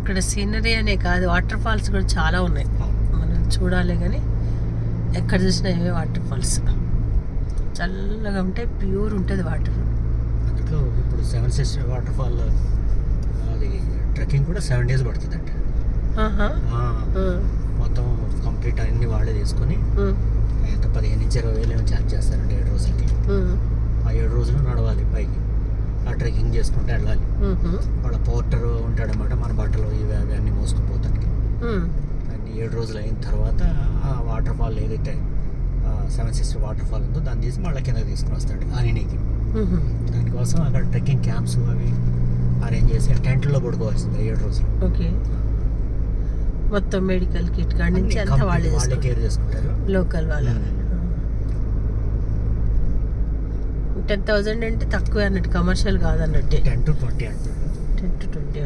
ఇక్కడ సీనరీ అనే కాదు, వాటర్ ఫాల్స్ కూడా చాలా ఉన్నాయి మనం చూడాలి. కానీ ఎక్కడ చూసినా ఏవే వాటర్ ఫాల్స్, చల్లగా ఉంటాయి, ప్యూర్ ఉంటుంది వాటర్. అందులో ఇప్పుడు 7 సిస్టర్ వాటర్ ఫాల్ అది ట్రెక్కింగ్ కూడా 7 days పడుతుందంట. మొత్తం కంప్లీట్ అన్ని వాళ్ళే తీసుకొని ఎంత 15,000-20,000 ఏమో ఛార్జ్ చేస్తారంటే 7 రోజులకి. ఆ 7 రోజులు నడవాలి పైకి, ఆ ట్రెక్కింగ్ చేసుకుంటూ వెళ్ళాలి. వాళ్ళ పోర్టర్ ఉంటాడనమాట, మన బట్టలు ఇవి అవి అన్నీ మోసుకుపోతానికి. అన్ని 7 రోజులు అయిన తర్వాత ఆ వాటర్ ఫాల్ ఏదైతే 7 సిస్టర్ వాటర్ ఫాల్ ఉందో దాన్ని తీసి మళ్ళీ కిందకి తీసుకుని వస్తాడు అరణికి. దానికోసం అక్కడ ట్రెక్కింగ్ క్యాంప్స్ అవి అరేంజ్ చేసి టెంట్లో పడుకోవాల్సింది 7 రోజులు. ఓకే, మొత్తం మెడికల్ కిట్ కాడి నుంచి అంతా వాళ్ళే కేర్ చేసుకుంటారు, లోకల్ వాళ్ళు. 10,000 అంటే తక్కువే అన్నట్టు, కమర్షియల్ కాదన్నట్టే. 10 to 20 అంటారు. 10 to 20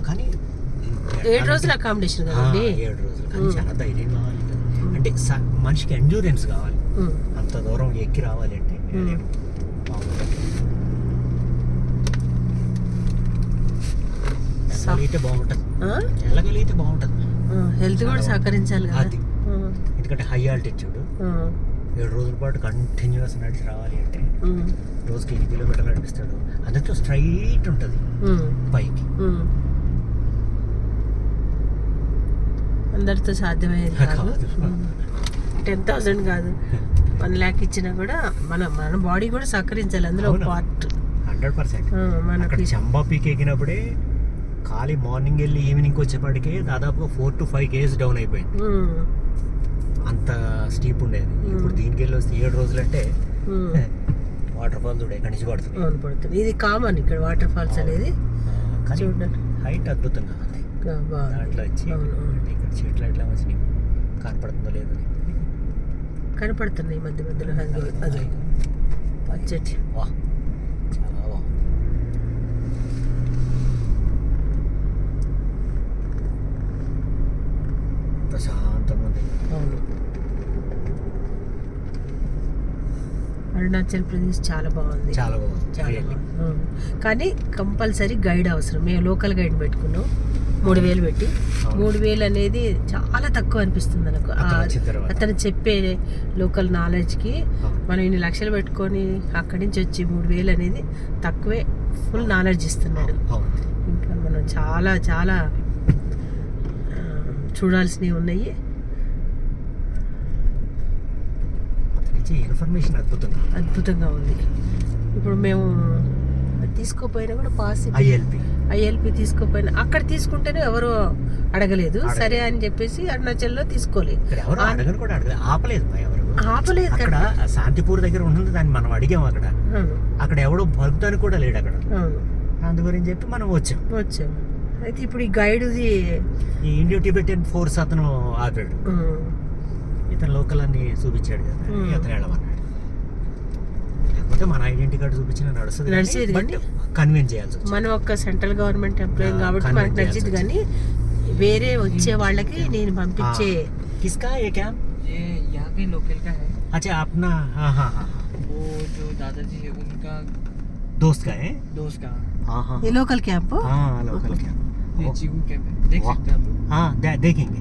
కానీ 7 రోజులు అకామిడేషన్ కదండి. 7 రోజులు కానీ చాలా ధైర్యం కావాలి అంటే మనిషికి ఎండ్యూరెన్స్ కావాలి. అంత దూరం ఎక్కి రావాలి అంటే వెళ్ళగలిగితే బాగుంటుంది, వెళ్ళగలిగితే బాగుంటుంది. హెల్త్ కూడా సహకరించాలి కదా, ఎందుకంటే హై ఆల్టిట్యూడ్ 7 రోజుల పాటు కంటిన్యూస్ నడిచి రావాలి అంటే రోజుకి 8 కిలోమీటర్లు నడిపిస్తాడు. అందులో స్ట్రైట్ ఉంటుంది పైకి. అందరితో సాధ్యమయ్యేది కాదు. 10,000 కాదు, 1 lakh ఇచ్చినా కూడా మన బాడీ కూడా సహకరించాలి, అందులో పార్ట్ 100%. మనకి చంబా పీక్ ఎక్కినప్పుడే ఖాళీ మార్నింగ్ వెళ్ళి ఈవినింగ్ వచ్చేపాటికే దాదాపుగా 4 to 5 kgs డౌన్ అయిపోయింది. అంత స్టీప్ ఉండేది. ఇప్పుడు దీనికి వెళ్ళి వస్తే 7 రోజులు అంటే వాటర్ ఫాల్ చూడ ఎక్కడి నుంచి పడుతుంది. ఇది కామన్ ఇక్కడ వాటర్ ఫాల్స్ అనేది. చూడండి హైట్ అద్భుతంగా ఉంది. దాంట్లో వచ్చి ఇక్కడ చెట్లు ఎట్లా వచ్చినాయి కనపడుతుందో లేదు, కనపడుతున్నాయి మధ్య మధ్యలో. అది పచ్చటి చాలా బాగుంది. ప్రశాంతంగా ఉంది. అవును, అరుణాచల్ ప్రదేశ్ చాలా బాగుంది, చాలా బాగుంది, చాలా బాగుంది. కానీ కంపల్సరీ గైడ్ అవసరం. మేము లోకల్ గైడ్ పెట్టుకున్నాం 3,000 పెట్టి. 3,000 అనేది చాలా తక్కువ అనిపిస్తుంది నాకు. అతను చెప్పే లోకల్ నాలెడ్జ్కి మనం ఇన్ని లక్షలు పెట్టుకొని అక్కడి నుంచి వచ్చి 3,000 అనేది తక్కువే, ఫుల్ నాలెడ్జ్ ఇస్తున్నాడు. ఇంకా మనం చాలా చాలా చూడాల్సినవి ఉన్నాయి. ఇన్ఫర్మేషన్ అద్భుతంగా ఉంది. ఇప్పుడు మేము తీసుకోపోయినా కూడా పాస్ ఐఎల్పి తీసుకోపోయినా అక్కడ తీసుకుంటేనే ఎవరు అడగలేదు, సరే అని చెప్పేసి అరుణాచల్లో తీసుకోలేదు. ఆపలేదు. అక్కడ శాంతిపూర్ దగ్గర ఉంటుంది, దాన్ని మనం అడిగాము. అక్కడ ఎవడో పలుకుతాను కూడా లేడు అక్కడ. అందు గురించి చెప్పి మనం వచ్చాం. అయితే ఇప్పుడు ఈ గైడ్ ఈ ఇండియో టిబెటియన్ ఫోర్స్ అతను ఆపాడు. ఇతను లోకల్ అన్ని చూపించాడు కదా, అతను వెళ్ళమన్నాడు. లేకపోతే మన ఐడెంటిటీ కార్డు చూపించిన నడుస్తుంది, కన్విన్స్ చేయాల్సి వచ్చింది. మనం ఒక సెంట్రల్ గవర్నమెంట్ ఎంప్లాయీ కాబట్టి మనకు నచ్చింది. కానీ వేరే వచ్చే వాళ్ళకి నేను పంపించే किसका ये कैंप? ये यहाँ के लोकल का है. अच्छा अपना, हाँ वो जो दादाजी है उनका दोस्त का है. ये लोकल कैंप. हाँ लोकल कैंप, ये चीकू कैंप है, देख सकते हैं आप. हाँ देखेंगे.